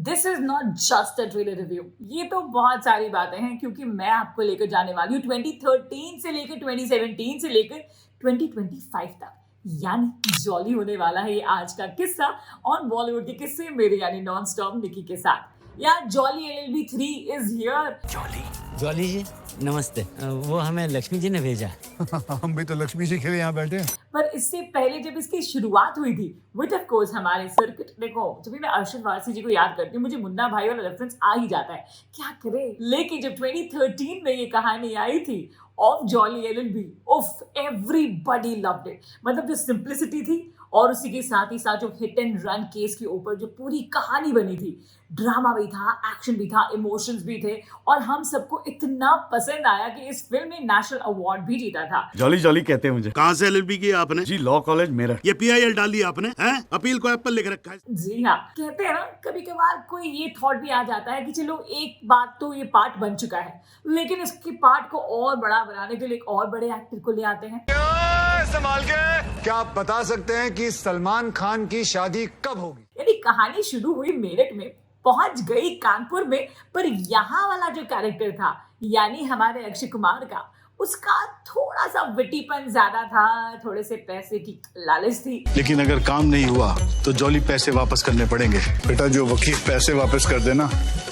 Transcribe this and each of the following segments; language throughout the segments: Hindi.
This is not just a trailer review, ये तो बहुत सारी बातें हैं क्योंकि मैं आपको लेकर जाने वाली हूँ 2013 से लेकर 2017 से लेकर 2025 तक। यानी जॉली होने वाला है ये आज का किस्सा और बॉलीवुड के किस्से मेरे यानी नॉन स्टॉप निकी के साथ। यार Jolly LLB 3 is here. Jolly ji नमस्ते। वो हमें लक्ष्मी जी ने भेजा। हम भी तो लक्ष्मी जी के लिए यहाँ बैठे हैं। पर इससे पहले जब इसकी शुरुआत हुई थी विद ऑफ कोर्स हमारे सर्किट, देखो जब भी मैं अरशद वारसी जी को याद करती हूँ मुझे मुन्ना भाई वाला रेफरेंस आ ही जाता है, क्या करे। लेकिन जब 2013 में ये कहानी आई थी ऑफ जॉली LLB, उफ एवरीबॉडी लव्ड इट। मतलब जो सिंप्लिसिटी थी और उसी के साथ ही साथ जो हिट एंड रन केस के ऊपर जो पूरी कहानी बनी थी, ड्रामा भी था, एक्शन भी था, इमोशंस भी थे और हम सबको इतना पसंद आया कि इस फिल्म ने नेशनल अवार्ड भी जीता था। जॉली जॉली कहते हैं मुझे। कहाँ से LLB की आपने? जी लॉ कॉलेज मेरा। ये PIL डाल दी आपने हैं? अपील को एप्पल लिख रखा है। जी हाँ, कहते हैं ना कभी कभार कोई ये थॉट भी आ जाता है कि चलो एक बात तो ये पार्ट बन चुका है लेकिन इसके पार्ट को और बड़ा बनाने के लिए एक और बड़े एक्टर को ले आते हैं। संभाल के। क्या आप बता सकते हैं कि सलमान खान की शादी कब होगी? यानी कहानी शुरू हुई मेरठ में, पहुंच गई कानपुर में, पर यहाँ वाला जो कैरेक्टर था यानी हमारे अक्षय कुमार का, उसका थोड़ा सा विटीपन ज्यादा था, थोड़े से पैसे की लालच थी। लेकिन अगर काम नहीं हुआ तो जॉली पैसे वापस करने पड़ेंगे। बेटा जो वकील पैसे वापस कर देना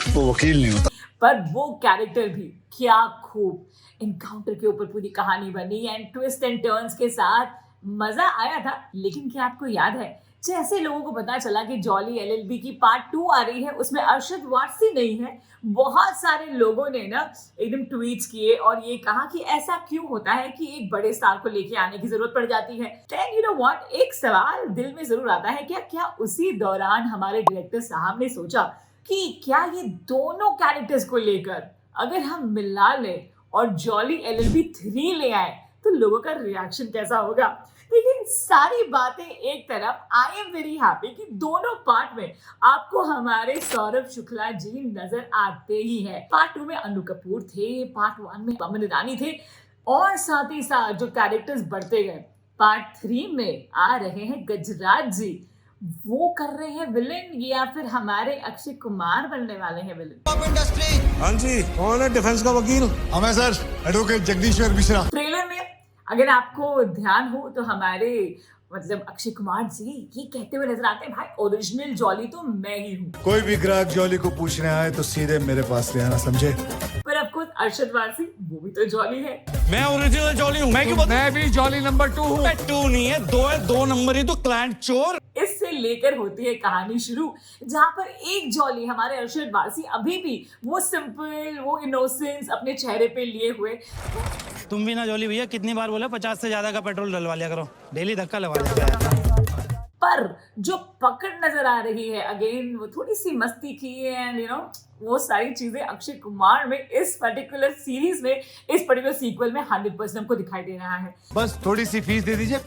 वो वकील नहीं होता। पर वो कैरेक्टर भी क्या खूब इनकाउंटर के ऊपर पूरी कहानी बनी एंड ट्विस्ट एंड टर्न्स के साथ मजा आया था। लेकिन क्या आपको याद है जैसे लोगों को पता चला कि जॉली LLB की पार्ट 2 आ रही है, उसमें अरशद वारसी नहीं है, बहुत सारे लोगों ने ना एकदम ट्वीट्स किए और ये कहा कि ऐसा क्यों होता है कि एक बड़े स्टार को लेके आने की जरूरत पड़ जाती है। देन यू नो व्हाट, एक सवाल दिल में जरूर आता है, क्या उसी दौरान हमारे डायरेक्टर साहब ने सोचा कि क्या ये दोनों कैरेक्टर्स को लेकर अगर हम मिला लें और जॉली LLB 3 ले आए तो लोगों का रिएक्शन कैसा होगा। लेकिन सारी बातें एक तरफ, आई एम वेरी हैप्पी कि दोनों पार्ट में आपको हमारे सौरभ शुक्ला जी नजर आते ही हैं। पार्ट 2 में अनु कपूर थे, पार्ट 1 में अमन ईरानी थे और साथ ही साथ जो कैरेक्टर्स बढ़ते गए, पार्ट 3 में आ रहे हैं गजराज जी, वो कर रहे हैं विलेन या फिर हमारे अक्षय कुमार बनने वाले हैं विलेन। हाँ जी, कौन है डिफेंस का वकील? हमें सर एडवोकेट जगदीश्वर मिश्रा। ट्रेलर में अगर आपको ध्यान हो तो हमारे मतलब अक्षय कुमार जी ये कहते हुए नजर आते हैं, भाई ओरिजिनल जॉली तो मैं ही हूँ। कोई भी ग्राहक जॉली को पूछने आए तो सीधे मेरे पास ले आना, समझे? पर ऑफ कोर्स अरशद वारसी वो भी तो जॉली है। मैं ओरिजिनल जॉली हूँ। मैं भी जॉली नंबर 2 हूँ। 2 नहीं है, 2 है, 2 नंबर ही तो क्लाइंट चोर। इससे लेकर होती है कहानी शुरू, जहाँ पर एक जॉली हमारे अरशद वारसी अभी भी वो सिंपल, वो इनोसेंस अपने चेहरे पे लिए हुए। तुम भी ना जॉली भैया, कितनी बार बोला 50 से ज्यादा का पेट्रोल डलवा लिया करो, डेली धक्का लगा लिया। पर जो पकड़ नजर आ रही है अगेन वो थोड़ी सी मस्ती की एंड यू नो वो सारी चीजें अक्षय कुमार में इस पर्टिकुलर सीरीज में, इस पर्टिकुलर सीक्वल में 100% हमको दिखाई दे रहा है। बस थोड़ी सी फीस दे दीजिए।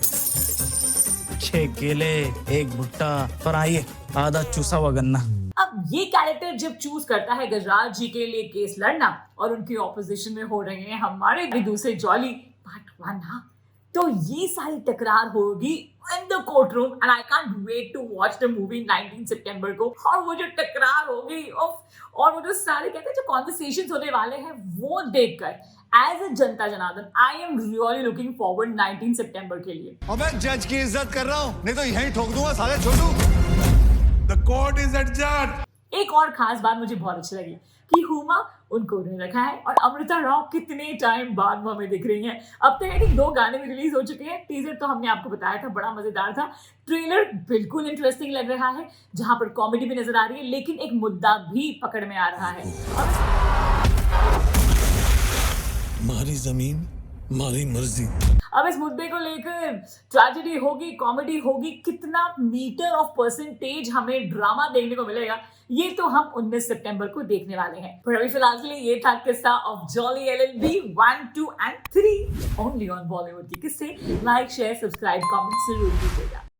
6 केले, 1 भुट्टा पर आइए आधा चूसा हुआ गन्ना। अब ये कैरेक्टर जब चूज करता है गजराज जी के लिए केस लड़ना और उनकी ऑपोजिशन में हो रहे हैं हमारे भी दूसरे जॉली पार्ट 1, हाँ, तो ये सारी टकरार होगी in the court room and I can't wait to watch the movie 19 सितंबर को। और वो जो टकरार होगी और वो जो सारे कहते हैं जो कॉन्वर्सेशंस होने वाले हैं वो देखकर as a Janata Janardan I am really looking forward 19 सितंबर के लिए। और मैं जज की इज्जत कर रहा हूँ, नहीं तो यहीं ठोक दूंगा साले छोटू। The court is adjourned. एक और खास बात मुझे बहुत अच्छी लगी कि हुमा उनको उन्हें रखा है और अमृता राव कितने टाइम बाद वो हमें दिख रही हैं। अब तक आई थिंक 2 गाने भी रिलीज हो चुके हैं। टीजर तो हमने आपको बताया था बड़ा मजेदार था, ट्रेलर बिल्कुल इंटरेस्टिंग लग रहा है जहां पर कॉमेडी भी नजर आ रही है लेकिन एक मुद्दा भी पकड़ में आ रहा है। हमारी जमीन हमारी मर्जी। अब इस मुद्दे को लेकर ट्रेजेडी होगी, कॉमेडी होगी, कितना मीटर ऑफ परसेंटेज हमें ड्रामा देखने को मिलेगा ये तो हम 19 सितंबर को देखने वाले हैं। पर अभी फिलहाल के लिए ये था किस्सा of jolly LLB 1, 2 and 3 only on Bollywood की किस्से। लाइक, शेयर, सब्सक्राइब, कमेंट जरूर कीजिएगा।